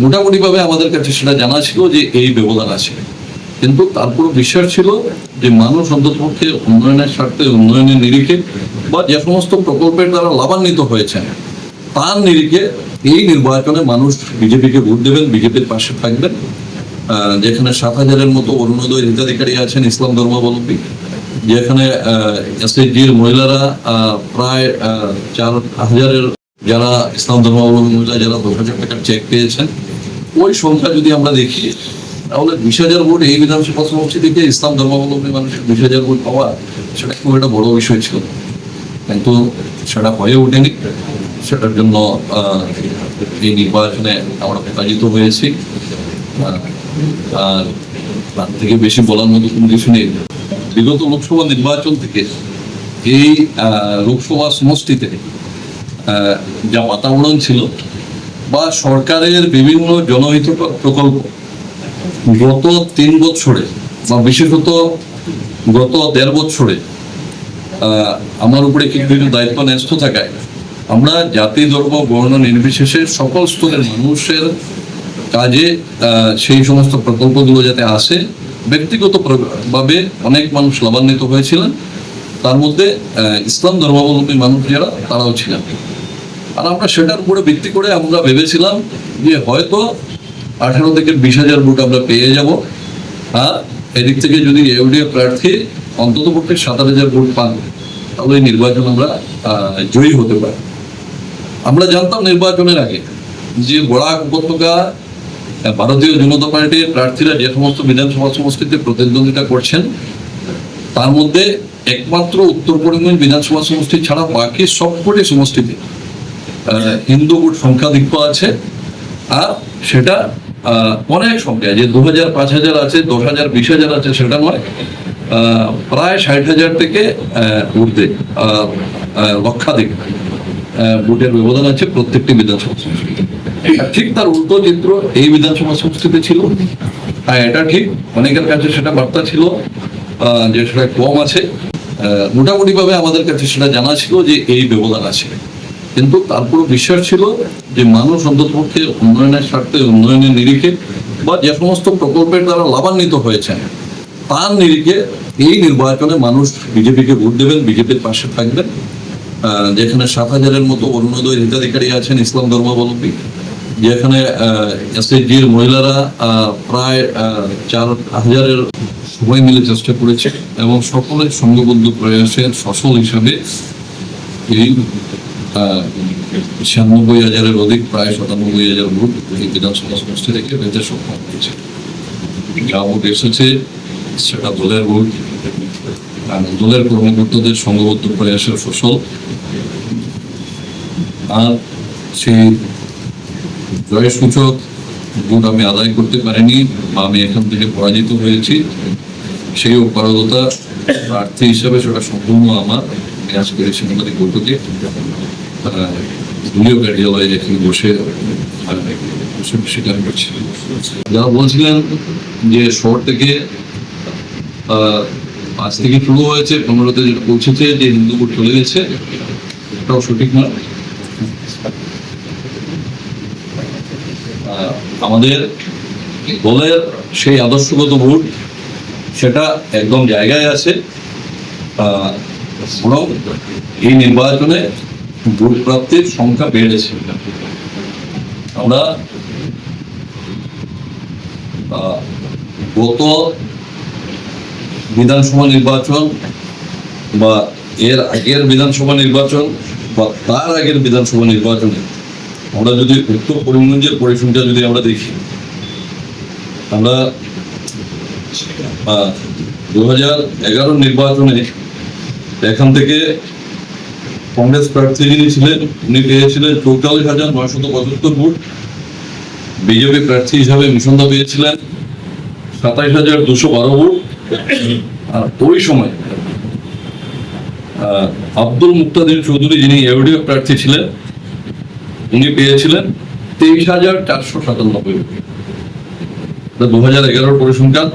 মোটামুটিভাবে আমাদের কাছে সেটা জানা ছিল যে এই ব্যবধান আছে, কিন্তু তারপরও বিশ্বাস ছিল যে মানুষ অন্ততপক্ষে উন্নয়নের স্বার্থে, উন্নয়নের নিরিখে বা যে সমস্ত প্রকল্পের দ্বারা লাভান্বিত হয়েছেন তার নিরিখে এই নির্বাচনে মানুষ বিজেপিকে ভোট দেবেন, বিজেপির পাশে থাকবেন। যেখানে 7,000-এর মতো অরুণোদয় হিতাধিকারী আছেন ইসলাম ধর্মাবলম্বী, যেখানে এসএইচজির মহিলারা প্রায় 4,000-এর যারা ইসলাম ধর্মাবলম্বী মহিলা যারা 10,000 টাকার চেক পেয়েছেন, ওই সংখ্যা যদি আমরা দেখি তাহলে 20,000 ভোট এই বিধানসভা সমষ্টি থেকে ইসলাম ধর্মাবলম্বী মানুষের 20,000 ভোট পাওয়া সেটা খুব একটা বড় বিষয় ছিল, কিন্তু সেটা হয়ে ওঠেনি। সেটার জন্য এই নির্বাচনে আমরা পরাজিত হয়েছি। আর তার থেকে বেশি বলার মতো কোনো কিছু নেই। বিগত লোকসভা নির্বাচন থেকে এই লোকসভা সমষ্টিতে যা বাতাবরণ ছিল বা সরকারের বিভিন্ন জনহিত প্রকল্প গত 3 বছরে বা বিশেষত গত 1.5 বছরে আমার উপরে কিছু দায়িত্ব ন্যস্ত থাকায় আমরা জাতি, ধর্ম, বর্ণ নির্বিশেষে সকল স্তরের মানুষের কাজে সেই সমস্ত প্রকল্পগুলো যাতে আসে, ব্যক্তিগতভাবে অনেক মানুষ লাভান্বিত হয়েছিলেন। তার মধ্যে ইসলাম ধর্মাবলম্বী মানুষ যারা তারাও ছিলেন। আর আমরা সেটার উপরে ভিত্তি করে আমরা ভেবেছিলাম যে হয়তো 18 থেকে 20,000 ভোট আমরা পেয়ে যাব। আর এদিক থেকে যদি ইউডিএফ প্রার্থী অন্তত পক্ষে 7,000 ভোট পান তাহলে এই নির্বাচন আমরা জয়ী হতে পারি। আমরা জানতাম নির্বাচনের আগে যে বরাক উপত্যকা ভারতীয় জনতা পার্টির প্রার্থীরা যে সমস্ত বিধানসভা সমষ্টিতে প্রতিদ্বন্দ্বিতা করছেন তার মধ্যে একমাত্র উত্তর করিমগঞ্জ বিধানসভা সমষ্টি ছাড়া বাকি সবকটি সমষ্টিতে হিন্দু ভোট সংখ্যাধিক্য আছে। আর সেটা অনেক সংখ্যা, যে 2,000, 5,000 আছে, 10,000, 20,000 আছে সেটা নয়, প্রায় 60,000 থেকে ঊর্ধ্বে লক্ষাধিক ভোটের ব্যবধান আছে প্রত্যেকটি বিধানসভা সমষ্টিতে। ঠিক তার উল্টো চিত্র এই বিধানসভা সমষ্টিতে ছিল। এটা ঠিক অনেকের কাছে সেটা বার্তা ছিল যে সেটা কম আছে। মোটামুটিভাবে আমাদের কাছে সেটা জানা ছিল যে এই ব্যবধান আছে, কিন্তু তারপরও বিশ্বাস ছিল যে মানুষ অন্ততপক্ষে উন্নয়নের স্বার্থে, উন্নয়নের নিরিখে বা যে সমস্ত প্রকল্পের দ্বারা লাভান্বিত হয়েছেন তার নিরিখে এই নির্বাচনে মানুষ বিজেপিকে ভোট দেবেন, বিজেপির পাশে থাকবেন। যেখানে 7,000-এর মতো অরুণোদয় হিতাধিকারী আছেন ইসলাম ধর্মাবলম্বী, যেখানে এসএইচজির মহিলারা প্রায় 4,000-এর সবাই মিলে চেষ্টা করেছে এবং সকলের সংঘবদ্ধ প্রয়াসের ফসল হিসাবে এই 96,000-এর অধিক, প্রায় 97,000 ভোট এই বিধানসভা সমষ্টি থেকে পেতে সক্ষম হয়েছে। যা ভোট এসেছে সেটা দলের ভোট, দলের কর্মকর্তাদের সংঘবদ্ধ প্রয়াসের ফসল। আর সেই জয়সূচক ভোট আমি আদায় করতে পারিনি বা আমি এখান থেকে পরাজিত হয়েছি, সেই অপারগতা প্রার্থী হিসাবে সেটা সম্পূর্ণ আমার। আজকের সাংবাদিক বৈঠকে দলীয় কার্যালয়ে যেখানে বসে স্বীকার করছি। যারা বলছিলেন যে শহর থেকে আজ থেকে শুরু হয়েছে, 15তে যেটা পৌঁছেছে যে হিন্দু ভোট চলে গেছে, এটাও সঠিক নয়। আমাদের দলের সেই আদর্শগত ভোট সেটা একদম জায়গায় আছে। এই নির্বাচনে ভোট প্রাপ্তির সংখ্যা বেড়েছে। আমরা গত বিধানসভা নির্বাচন বা এর আগের বিধানসভা নির্বাচন বা তার আগের বিধানসভা নির্বাচনে আমরা যদি উত্তর করিমগঞ্জের পরিসংখ্যা যদি আমরা দেখি, আমরা 2011 নির্বাচনে এখান থেকে কংগ্রেস প্রার্থী যিনি ছিলেন উনি পেয়েছিলেন 44,975 ভোট। বিজেপি প্রার্থী হিসাবে মিশনদা পেয়েছিলেন 27,212 ভোট। আর ওই সময় আব্দুল মুক্তাদির চৌধুরী যিনি ইউডিএফ প্রার্থী ছিলেন উনি পেয়েছিলেন 23,497 ভোট। 2011 পরিসংখ্যান।